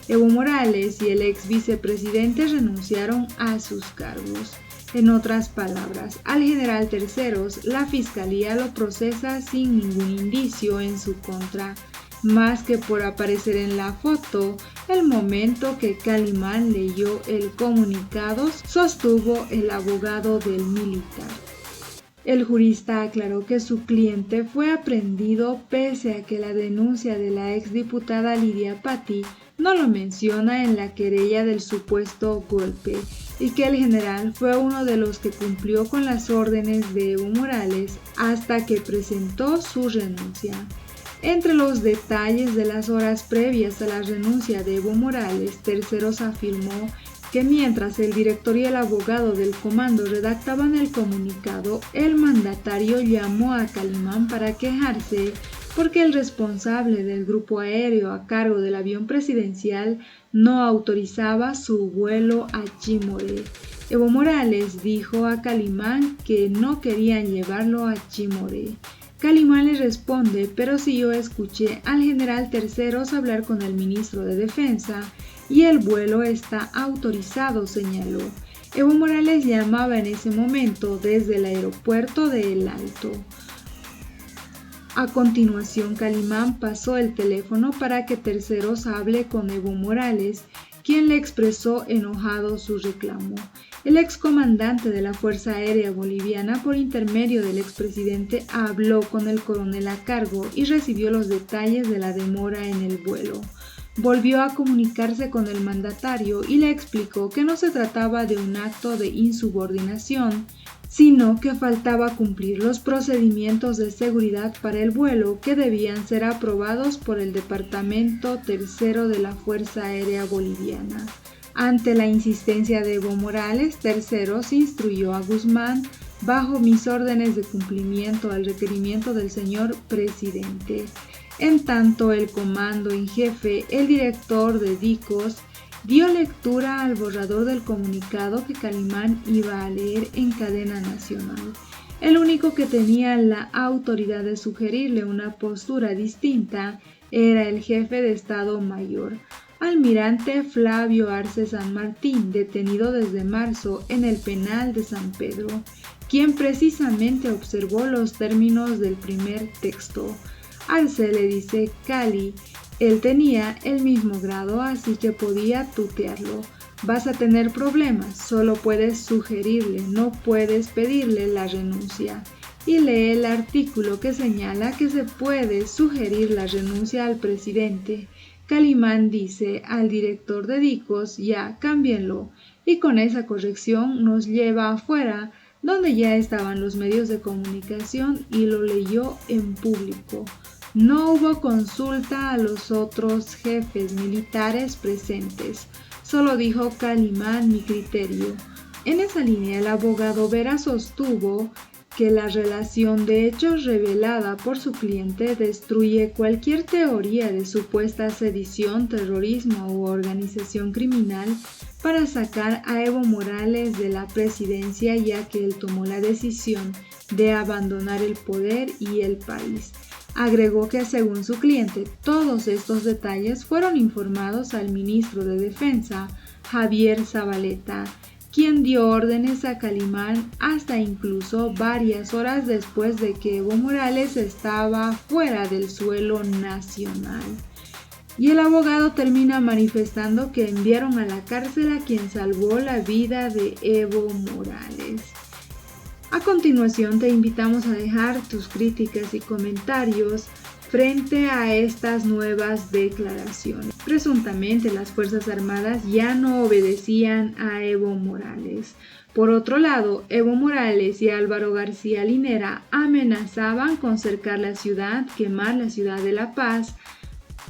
Evo Morales y el ex vicepresidente renunciaron a sus cargos. En otras palabras, al general Terceros, la fiscalía lo procesa sin ningún indicio en su contra, más que por aparecer en la foto el momento que Calimán leyó el comunicado, sostuvo el abogado del militar. El jurista aclaró que su cliente fue aprehendido pese a que la denuncia de la exdiputada Lidia Patti no lo menciona en la querella del supuesto golpe y que el general fue uno de los que cumplió con las órdenes de Evo Morales hasta que presentó su renuncia. Entre los detalles de las horas previas a la renuncia de Evo Morales, Terceros afirmó que mientras el director y el abogado del comando redactaban el comunicado, el mandatario llamó a Calimán para quejarse porque el responsable del grupo aéreo a cargo del avión presidencial no autorizaba su vuelo a Chimoré. Evo Morales dijo a Calimán que no querían llevarlo a Chimoré. Calimán le responde: pero si yo escuché al general Terceros hablar con el ministro de Defensa y el vuelo está autorizado, señaló. Evo Morales llamaba en ese momento desde el aeropuerto de El Alto. A continuación, Calimán pasó el teléfono para que Terceros hable con Evo Morales, quien le expresó enojado su reclamo. El excomandante de la Fuerza Aérea Boliviana, por intermedio del expresidente, habló con el coronel a cargo y recibió los detalles de la demora en el vuelo. Volvió a comunicarse con el mandatario y le explicó que no se trataba de un acto de insubordinación, sino que faltaba cumplir los procedimientos de seguridad para el vuelo que debían ser aprobados por el Departamento Tercero de la Fuerza Aérea Boliviana. Ante la insistencia de Evo Morales, Terceros instruyó a Guzmán: bajo mis órdenes de cumplimiento al requerimiento del señor presidente. En tanto, el comando en jefe, el director de DICOS dio lectura al borrador del comunicado que Calimán iba a leer en cadena nacional. El único que tenía la autoridad de sugerirle una postura distinta era el jefe de Estado Mayor, almirante Flavio Arce San Martín, detenido desde marzo en el penal de San Pedro, quien precisamente observó los términos del primer texto. Arce le dice Cali, él tenía el mismo grado, así que podía tutearlo. Vas a tener problemas, solo puedes sugerirle, no puedes pedirle la renuncia. Y lee el artículo que señala que se puede sugerir la renuncia al presidente. Calimán dice al director de Dicos, ya, cámbienlo, y con esa corrección nos lleva afuera, donde ya estaban los medios de comunicación y lo leyó en público. No hubo consulta a los otros jefes militares presentes, solo dijo Calimán mi criterio. En esa línea el abogado Vera sostuvo que la relación de hechos revelada por su cliente destruye cualquier teoría de supuesta sedición, terrorismo u organización criminal para sacar a Evo Morales de la presidencia, ya que él tomó la decisión de abandonar el poder y el país. Agregó que según su cliente, todos estos detalles fueron informados al ministro de Defensa, Javier Zabaleta, quien dio órdenes a Calimán hasta incluso varias horas después de que Evo Morales estaba fuera del suelo nacional. Y el abogado termina manifestando que enviaron a la cárcel a quien salvó la vida de Evo Morales. A continuación te invitamos a dejar tus críticas y comentarios frente a estas nuevas declaraciones. Presuntamente las Fuerzas Armadas ya no obedecían a Evo Morales. Por otro lado, Evo Morales y Álvaro García Linera amenazaban con cercar la ciudad, quemar la ciudad de La Paz,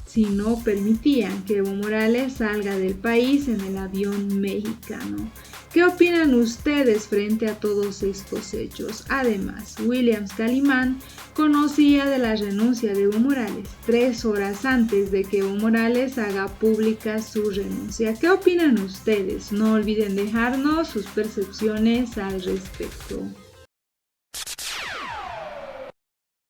si no permitían que Evo Morales salga del país en el avión mexicano. ¿Qué opinan ustedes frente a todos estos hechos? Además, Williams Calimán conocía de la renuncia de Evo Morales 3 horas antes de que Evo Morales haga pública su renuncia. ¿Qué opinan ustedes? No olviden dejarnos sus percepciones al respecto.